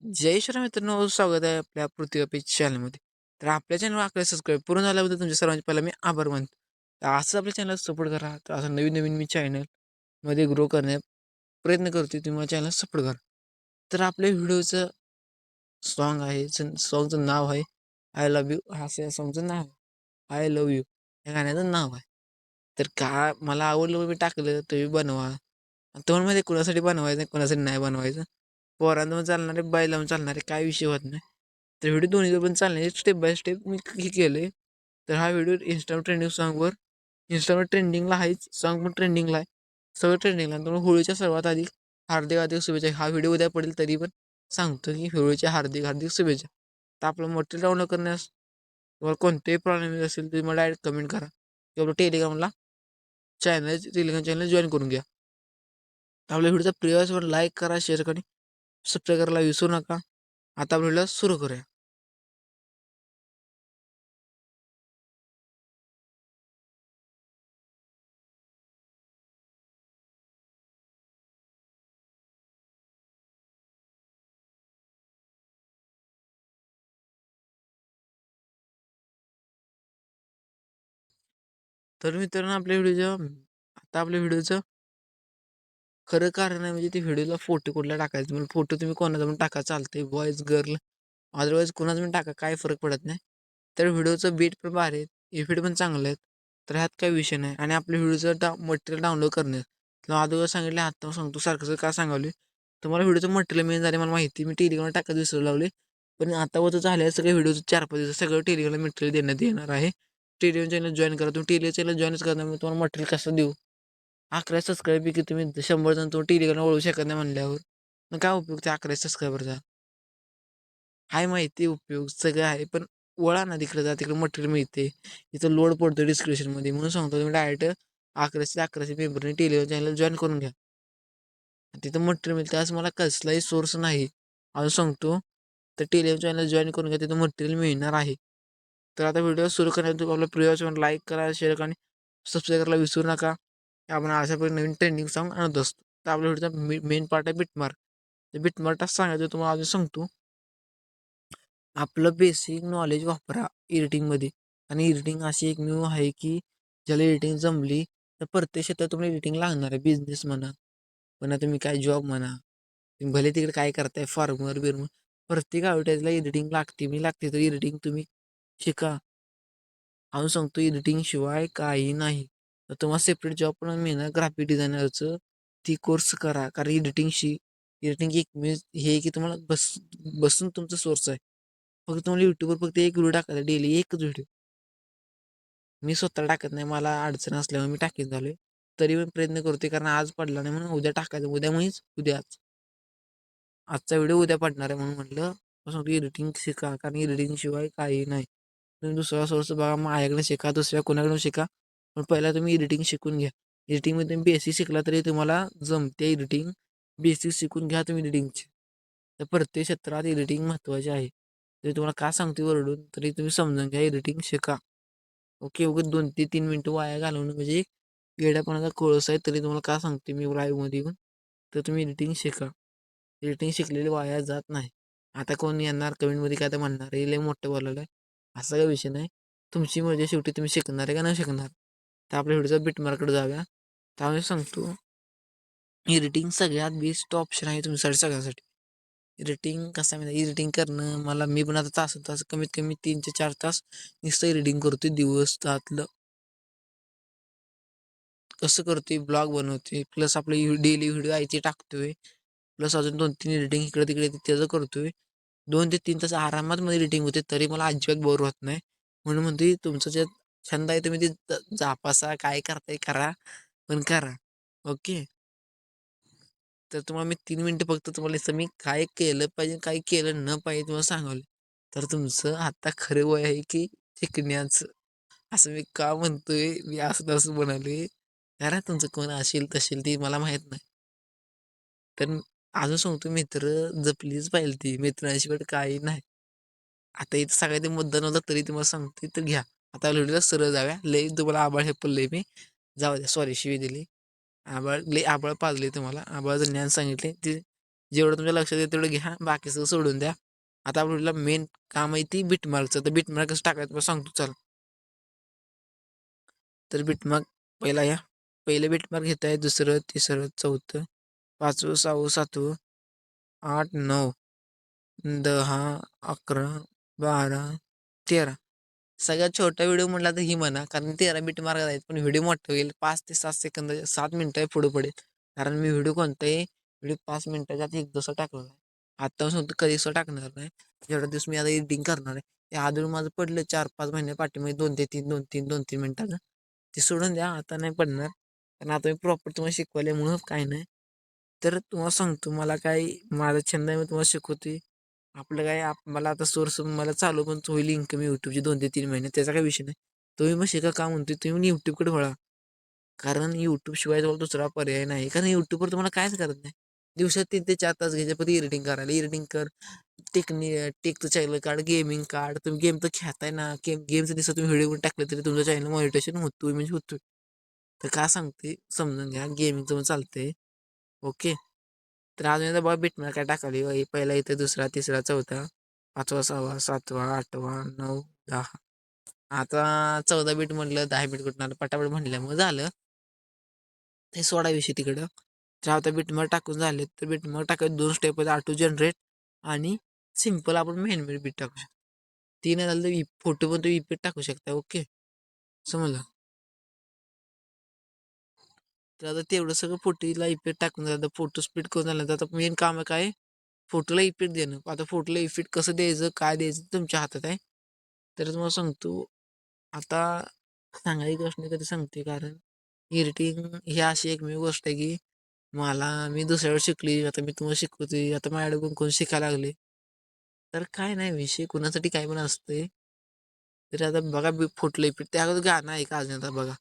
जय श्रीराम मित्रांनो, स्वागत आहे आपल्या पृथ्वी पेज चॅनलमध्ये. तर आपल्या चॅनल आपल्या सबस्क्राईब पूर्ण झाल्याबद्दल तुमच्या सर्वांचे पहिला मी आभार मानतो. तर असंच आपल्या चॅनलला सपोर्ट करा. तर असं नवीन नवीन मी चॅनलमध्ये ग्रो करण्याचा प्रयत्न करतो. तुम्ही माझ्या चॅनलला सपोर्ट करा. तर आपल्या व्हिडिओचं सॉन्ग आहे, सॉन्गचं नाव आहे आय लव्ह यू. असं या सॉन्गचं नाव आहे आय लव्ह यू, या गाण्याचं नाव आहे. तर का मला आवडलं मी टाकलं, तुम्ही बनवा. तुम्हाला माहिती कुणासाठी बनवायचं कुणासाठी नाही बनवायचं. पोरांना पण चालणार आहे, बाईला पण चालणार आहे, काय विषय होत नाही. तर व्हिडिओ दोन्ही पण चालणार आहे, स्टेप बाय स्टेप मी हे केलं आहे. तर हा व्हिडिओ इंस्टावर ट्रेंडिंग सॉन्गवर इंस्टावर ट्रेंडिंगला आहेच, सॉन्ग पण ट्रेंडिंगला आहे, सगळं ट्रेंडिंगला. त्यामुळे होळीच्या सर्वात आधी हार्दिक हार्दिक शुभेच्छा. हा व्हिडिओ उद्या पडेल तरी पण सांगतो की होळीच्या हार्दिक हार्दिक शुभेच्छा. तर आपलं मटेरियल डाउनलोड करण्यास तुम्हाला कोणतेही प्रॉब्लेम असेल तर मला डायरेक्ट कमेंट करा किंवा आपलं टेलिग्रामला टेलिग्राम चॅनल जॉईन करून घ्या. तर आपल्या व्हिडिओचा प्रिय लाईक करा, शेअर करा, सबस्क्राईब करायला विसरू नका. आता आपण व्हिडिओ सुरू करूया. तर मित्रांनो, आपल्या व्हिडिओचं खरं कारण आहे म्हणजे ते व्हिडिओला फोटो कुठला टाकायचं. म्हणजे फोटो तुम्ही कोणाचा पण टाका, चालते, बॉयज गर्ल, अदरवाईज कोणाचा पण टाका, काय फरक पडत नाही. तर व्हिडिओचं बीट पण भारी आहेत, इफेक्ट पण चांगले आहेत. तर ह्यात काही विषय नाही. आणि आपल्या व्हिडिओचं मटेरियल डाउनलोड करणे किंवा अगोदर सांगितले, आता सांगतो सारखं का सांगावले. तुम्हाला व्हिडिओचं मटेरियल मिळून झाले मला माहिती, मी टेलिग्रामला टाकायचं विसरू लावले. पण आता वर झालं आहे सगळे व्हिडिओचं 4-5 दिवस सगळं टेलिग्रामला मटेरियल देण्यात येणार आहे. टेलिग्राम चॅनल जॉईन करा. तुम्ही टेलिग्राम चॅनल जॉईनच करणार, मी तुम्हाला मटेरियल कसं देऊ. 11 सबस्क्राईब की तुम्ही 100 जण तो टेलिग्रामला वळू शकत नाही म्हणल्यावर मग काय उपयोग त्या 11 सबस्क्रायबरचा. हाय माहिती उपयोग सगळं आहे, पण वळा ना तिकडे, जा तिकडे मटेरियल मिळते. इथं लोड पडतो डिस्क्रिप्शनमध्ये, म्हणून सांगतो तुम्ही डायरेक्ट 1100 मेंबरने टेलिग्राम चॅनल जॉईन करून घ्या. तिथं मटेरियल मिळते, असं मला कसलाही सोर्स नाही. अजून सांगतो, तर टेलिग्राम चॅनल जॉईन करून घ्या, तिथं मटेरियल मिळणार आहे. तर आता व्हिडिओ सुरू करण्यासाठी आपल्या प्रिय लाईक करा, शेअर करा आणि सबस्क्राईब करायला विसरू नका. आपण अशाप्रकारे नवीन ट्रेंडिंग सॉन्ग आणत असतो. तर आपल्या व्हिडिओचा मेन पार्ट आहे बिटमार्क. तर बिटमार्क सांगायचं तुम्हाला अजून सांगतो. आपलं बेसिक नॉलेज वापरा एडिटिंगमध्ये. आणि एडिटिंग अशी एक न्यू आहे की ज्याला एडिटिंग जमली तर प्रत्येक क्षेत्रात तुम्हाला एडिटिंग लागणार आहे. बिझनेस म्हणा, पुन्हा तुम्ही काय जॉब म्हणा, तुम्ही भले तिकडे काय करताय, फार्मर बिर्मर, प्रत्येक ॲडव्हर्टाईजला एडिटिंग लागते. मी लागते तर एडिटिंग तुम्ही शिका. अजून सांगतो, एडिटिंग शिवाय काही नाही. तर तुम्हाला सेपरेट जॉब पण मिळणार ग्राफिक डिझायनरचं, ती कोर्स करा. कारण एडिटिंग एक हे की तुम्हाला बसून तुमचा सोर्स आहे. फक्त तुम्हाला यूट्यूबवर फक्त एक व्हिडिओ टाकायचा, डेली एकच व्हिडिओ. मी स्वतः टाकत नाही, मला अडचण असल्यामुळे मी टाकीत झालोय. तरी पण प्रयत्न करतोय, कारण आज पडला नाही म्हणून उद्या टाकायचं. उद्या म्हणजेच उद्याच, आजचा व्हिडिओ उद्या पडणार आहे म्हणून म्हटलं. सांगतो एडिटिंग शिका, कारण एडिटिंग शिवाय काही नाही. तुम्ही दुसरा सोर्स बघा, माझ्याकडे शिका, दुसऱ्या कोणाकडून शिका, पण पहिला तुम्ही एडिटिंग शिकून घ्या. एडिटिंगमध्ये तुम्ही बेसिक शिकला तरी तुम्हाला जमते एडिटिंग. बेसिक शिकून घ्या तुम्ही एडिटिंगचे. तर प्रत्येक क्षेत्रात एडिटिंग महत्त्वाचे आहे. तरी तुम्हाला का सांगते वरडून, तरी तुम्ही समजून घ्या, एडिटिंग शिका. ओके, उगाच 2 ते 3 मिनटं वाया घालवणं म्हणजे एक येड्यापणाचा कोळस आहे. तरी तुम्हाला का सांगते मी लाईव्हमध्ये येऊन, तर तुम्ही एडिटिंग शिका. एडिटिंग शिकलेली वाया जात नाही. आता कोण येणार कमेंटमध्ये काय तर म्हणणार, हे लय मोठं बोलायला आहे, असा काही विषय नाही. तुमची मर्जी, शेवटी तुम्ही शिकणार आहे का नाही शिकणार. तर आपल्या व्हिडिओचा बिटमार्ककडे जाऊया. त्यामुळे सांगतो, एडिटिंग सगळ्यात बेस्ट ऑप्शन आहे तुमच्यासाठी, सगळ्यासाठी. एडिटिंग कसं आहे माहिती, एडिटिंग करणं मला, मी पण आता तास तास कमीत कमी 3 ते 4 तास नुसतं एडिटिंग करतोय दिवस त्यातलं. कसं करतोय, ब्लॉग बनवतोय, प्लस आपलं डेली व्हिडिओ आहे ते टाकतोय, प्लस अजून 2-3 एडिटिंग इकडे तिकडे त्याचं करतोय. 2 ते 3 तास आरामात मध्ये एडिटिंग होते, तरी मला अजिबात बोर होत नाही. म्हणून म्हणते तुमचं जे छंद आहे तुम्ही ते जापासा, काय करताय करा, पण करा. ओके. तर तुम्हाला मी 3 मिनिटं फक्त तुम्हाला असं मी काय केलं पाहिजे, काय केलं न पाहिजे तुम्हाला सांगावलं. तर तुमचं आता खरं वय आहे की शिकण्याचं. असं मी का म्हणतोय, मी असं तसं म्हणाले, करा तुमचं कोण असेल तसेल ती मला माहीत नाही. तर अजून सांगतो, मित्र जपलीच पाहिजे, ती मित्रांशिवाय काही नाही. आता इथं सगळ्यात मुद्दा नव्हता तरी तुम्हाला सांगते, तर घ्या. आता व्हिडिओला सरळ जाव्या. लई तुम्हाला आबाळ हे पडलंय मी, जाऊ द्या, सॉरी शिवी दिली. आबाळ लई आबाळ पाजले तुम्हाला, आबाळाचं ज्ञान सांगितले ते. जेवढं तुमच्या लक्षात येईल तेवढं घ्या, बाकी सगळं सोडून द्या. आता आपल्याला मेन काम आहे ती बिटमार्कचं. तर बिटमार्क कसं टाकायचं मला सांगतो चल. तर बिटमार्क पहिला या पहिलं बिटमार्क घेत आहे, दुसरं, तिसरं, चौथं, 5वं, 6वं, 7वं, 8, 9, 10, 11, 12, 13. सगळ्यात छोटा व्हिडिओ म्हटला तर ही म्हणा, कारण 13 बीट मार्क आहेत, पण व्हिडिओ मोठा होईल. 5 ते 7 सेकंद, 7 मिनिटं पुढे पडेल. कारण मी व्हिडिओ कोणताही व्हिडिओ 5 मिनिटाच्या आत एक दिवस टाकला नाही. आता सांगतो कधी असं टाकणार नाही. जेवढा दिवस मी आता एडिटिंग करणार आहे, ते आधी माझं पडलं 4-5 महिने पाठीमध्ये 2 ते 3, 2-3, 2-3 मिनिटाचं. ते सोडून द्या, आता नाही पडणार. कारण आता मी प्रॉपर तुम्हाला शिकवल्यामुळं काय नाही. तर तुम्हाला सांगतो, मला काय माझा छंद आहे, मी तुम्हाला शिकवतोय. आपलं काय मला आता सोर्स मला चालू पण होईल इन्कम यूट्यूबची 2 ते 3 महिने, त्याचा काही विषय नाही. तुम्ही मग शिका का म्हणतोय, तुम्ही यूट्यूबकडे वळा. कारण यूट्यूब शिवाय तुम्हाला दुसरा पर्याय नाही. कारण यूट्यूबवर तुम्हाला कायच करत नाही. दिवसात 3 ते 4 तास घ्यायचे, पण एडिटिंग करायला. एडिटिंग कर, टेकचं चॅनल काढ, गेमिंग काढ. तुम्ही गेम तर खेळताय ना, गेमचं दिसत तुम्ही व्हिडिओ टाकले तरी तुमचं चॅनल मॉनिटायझेशन होतोय म्हणजे होतोय. तर का सांगते समजून घ्या, गेमिंगचं पण चालतंय. ओके. तर अजून एकदा बघा बिटमार्क काय टाकाली. पहिला इथे, दुसरा, तिसरा, चौथा, 5वा, 6वा, 7वा, 8वा, 9, 10. आता 14 बीट म्हटलं, 10 बीट कुठणार पटापट म्हटल्यामुळे झालं. ते 16 विषय तिकडं. तर आता बिटमार्क टाकून झाले, तर बिटमार्क टाकायचं 2 स्टेप आहेत, ऑटो जनरेट आणि सिम्पल आपण मेन बीट टाकू शकतो. 3 झालं तर फोटो पण तुम्ही इफेक्ट टाकू शकता. ओके, समजलं. तर आता तेवढं सगळं फोटोला इफेक्ट टाकून झालं, फोटो स्प्लिट करून झालं, तर आता मेन काम आहे काय, फोटोला इफेक्ट देणं. आता फोटोला इफेक्ट कसं द्यायचं, काय द्यायचं तुमच्या हातात आहे. तर तुम्हाला सांगतो, आता सांगायची गोष्ट नाही कधी सांगते, कारण एडिटिंग ही अशी एकमेव गोष्ट आहे की मी दुसऱ्यावर शिकली, आता मी तुम्हाला शिकवतोय, आता माझ्याकडून कोण शिकायला लागले. तर काय नाही, विषय कुणासाठी काय पण असते. तर आता बघा फोटोला इफेक्ट, त्या गाणं आहे का अजून आता बघा.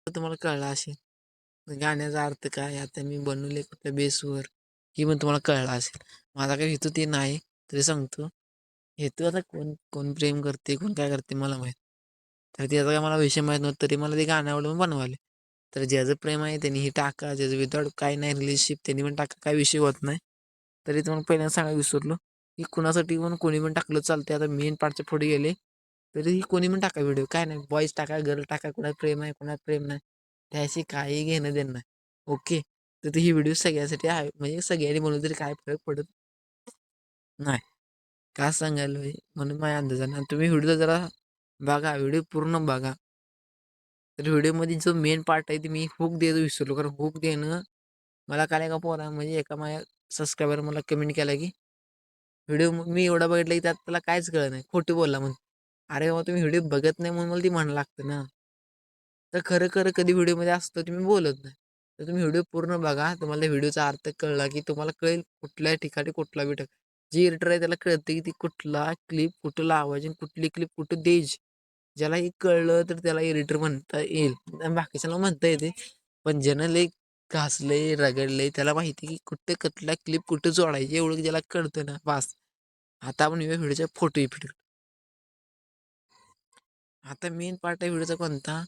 तर तुम्हाला कळलं असेल गाण्याचा अर्थ काय, आता मी बनवले कुठल्या बेसवर, ही पण तुम्हाला कळलं असेल. माझा काही हेतू ते नाही, तरी सांगतो. हेतू आता कोण कोण प्रेम करते, कोण काय करते मला माहीत. तर त्याचा काय मला विषय माहीत नव्हतं, तरी मला ते गाणं आवडून बनवाले. तर ज्याचं प्रेम आहे त्यांनी ही टाका, ज्याचं विदाउट काय नाही रिलेशनशिप त्यांनी पण टाका, काय विषय होत नाही. तरी तुम्हाला पहिल्यांदा सांगायला विसरलो की कुणासाठी पण कोणी पण टाकलं चालते. आता मेन पार्टच्या पुढे गेले तरी ही कोणी पण टाका व्हिडिओ, काय नाही, बॉईज टाका, गर्ल टाका, कुणात प्रेम आहे कुणात प्रेम नाही, त्याशी काही घेणं देणं नाही. ओके. तर ही व्हिडिओ सगळ्यासाठी आहे, म्हणजे सगळ्यांनी म्हणून तरी काय फरक पडत नाही. का सांगायला म्हणून माझ्या अंदाजाने तुम्ही व्हिडिओ जरा बघा, व्हिडिओ पूर्ण बघा. तर व्हिडिओमध्ये जो मेन पार्ट आहे ते मी हुक द्यायचं विसरलो, कारण हुक देणं मला काय एका पोरा म्हणजे एका माझ्या सबस्क्रायबर मला कमेंट केला की व्हिडिओ मी एवढा बघितला की त्यात त्याला काहीच कळत नाही, खोटं बोलला म्हणून. अरे बाबा तुम्ही व्हिडिओ बघत नाही म्हणून मला ती म्हणायला लागतं ना. तर खरं खरं कधी व्हिडिओमध्ये असतं तुम्ही बोलत नाही. तर तुम्ही व्हिडिओ पूर्ण बघा, तुम्हाला व्हिडिओचा अर्थ कळला की तुम्हाला कळेल कुठल्या ठिकाणी कुठला व्हिडिओ. जी एडिटर आहे त्याला कळतं की ती कुठला क्लिप कुठं लावायची आणि कुठली क्लिप कुठं द्यायची. ज्याला हे कळलं तर त्याला एडिटर म्हणता येईल, आणि बाकीच्याला म्हणता येते. पण ज्यानं लय घासलंय रगडलंय त्याला माहिती की कुठे कुठल्या क्लिप कुठं जोडायची, एवढं ज्याला कळतं ना बास. आता आपण व्हिडिओच्या फोटो इफेक्ट. आता मेन पार्ट आहे व्हिडिओचा कोणता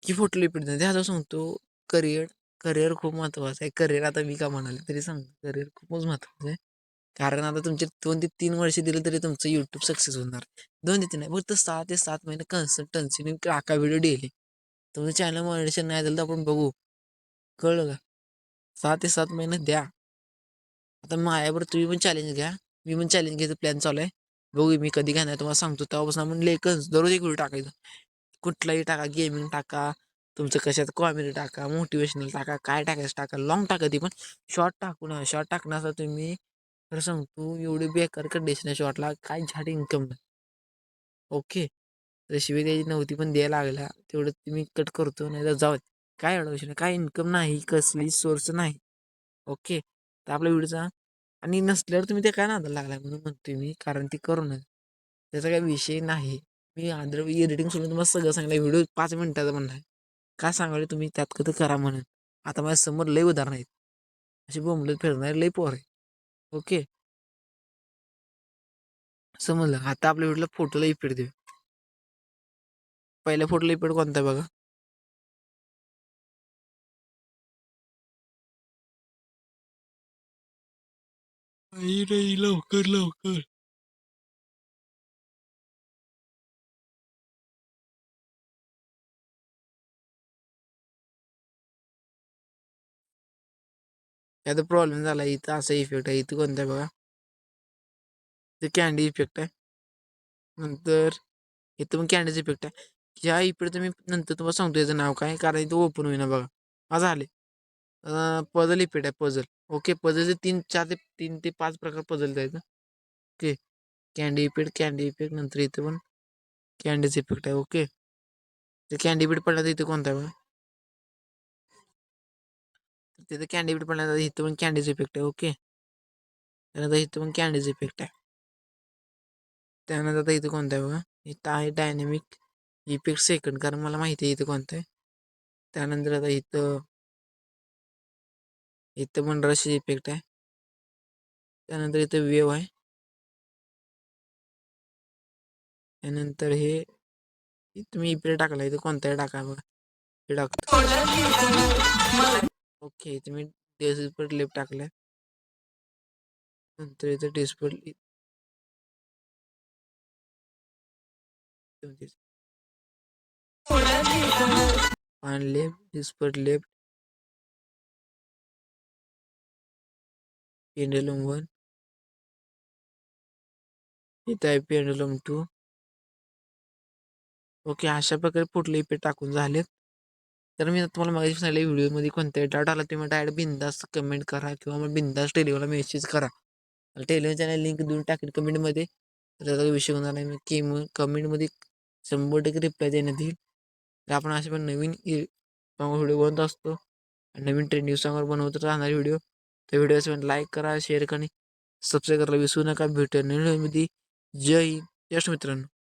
की फोटो इफेक्ट द्या. आता सांगतो, करिअर करिअर खूप महत्त्वाचं आहे. करिअर आता मी का म्हणाले तरी सांगतो, करिअर खूपच महत्त्वाचं आहे. कारण आता तुमचे 2 ते 3 वर्ष दिले तरी तुमचं यूट्यूब सक्सेस होणार. 2 ते 3 नाही, फक्त 6 ते 7 महिने कन्सिस्टन्सीने टाका व्हिडिओ डेली. तुमचं चॅनल मॉनिटायझेशन नाही झालं तर आपण बघू. कळलं का? 6 ते 7 महिने द्या. आता माझ्यावर तुम्ही पण चॅलेंज घ्या, मी पण चॅलेंज घ्यायचं प्लॅन चालू आहे. बघू मी कधी घेणार तुम्हाला सांगतो. तेव्हापासून आपण लेखच दररोज एक व्हिडिओ टाकायचा. कुठलाही टाका, गेमिंग टाका, तुमचं कशात कॉमेडी टाका, मोटिवेशनल टाका, काय टाकायचं टाका, लॉंग टाका. ती पण शॉर्ट टाकू नका. शॉर्ट टाकण्याचा तुम्ही तर सांगतो एवढी बेकार कंडिशन आहे शॉर्टला, काय झाड इन्कम नाही. ओके. शिवाय द्यायची नव्हती पण द्यायला लागला, तेवढं तुम्ही कट करतो, नाही तर जाऊ. काय अडवशन, काय इन्कम नाही, कसली सोर्स नाही. ओके. तर आपल्या व्हिडिओचा आणि नसल्यावर तुम्ही ते काय नादाला लागलाय म्हणून म्हणतोय मी, कारण ती करू नये, त्याचा काही विषय नाही. मी आंध्र एडिटिंग सोडून तुम्हाला सगळं सांगितलं. व्हिडिओ 5 मिनिटाचा म्हणणार आहे, काय सांगायला तुम्ही त्यात कधी करा म्हणून. आता माझ्या समोर लय उदाहरण आहेत. असे बोंबलत फिरणारे लई पोर आहे. ओके, समजलं. आता आपल्या व्हिडिओला फोटोला इफेक्ट देऊ. पहिल्या फोटोला इफेक्ट कोणता आहे बघा. नाही लवकर लवकर. याचा प्रॉब्लेम झाला. इथं असा इफेक्ट आहे. इथं कोणता आहे बघा. ते कॅन्डी इफेक्ट आहे. नंतर इथं पण कॅन्डीच इफेक्ट आहे. ह्या इफेक्ट मी नंतर तुम्हाला सांगतो याचं नाव काय, कारण इथं ओपन होईना बघा. माझं आले पझल इफेक्ट आहे. पझल. ओके, पझलचे 3 ते 5 प्रकार पझल आहेत. ओके, कॅन्डी इफेक्ट नंतर इथं पण कॅन्डीच इफेक्ट आहे. ओके, ते कॅन्डी इफेक्ट पडला तर इथं कोणता आहे बघा. तिथं कॅन्डी इफेक्ट पडला तर इथं पण कॅन्डीच इफेक्ट आहे. ओके, त्यानंतर इथं पण कॅन्डीच इफेक्ट आहे. त्यानंतर आता इथं कोणतं आहे बघा. इथं आहे डायनॅमिक इफेक्ट सेकंड, कारण मला माहिती आहे इथं कोणतं आहे. त्यानंतर आता इथं पण रश इफेक्ट आहे. त्यानंतर इथं वेव आहे. त्यानंतर हे तुम्ही इफेक्ट टाकला, इथं कोणताही टाका बघा. हे टाकतो. ओके, तुम्ही डेस्पर्ट लिप टाकलाय. नंतर इथं डेस्पर्ट लिप पान लेफ्ट, डेस्पर्ट लेफ्ट, पेंडुलम 1, इथं आहे पेंडुलम 2. ओके, अशा प्रकारे कुठले इफेक्ट टाकून झालेत. तर मी तुम्हाला माहिती सांगितलं व्हिडिओमध्ये कोणत्याही डाऊट आला तुम्ही डायरेक्ट बिंदास कमेंट करा किंवा मग बिंदास टेलिग्रामला मेसेज करा. टेलिग्राम चॅनल लिंक देऊन टाकेल कमेंटमध्ये. तर त्याचा विषय होणार नाही की मग कमेंटमध्ये 100% रिप्लाय देण्यात येईल. तर आपण असे पण नवीन व्हिडिओ बनवत असतो. नवीन ट्रेंडिंग सॉंगवर बनवत राहणार व्हिडिओ. त्या व्हिडिओ लाईक करा, शेअर करा, सबस्क्राईब करायला विसरू नका. भेटूया नवीन व्हिडिओमध्ये. जय हिंद, जय मित्रांनो.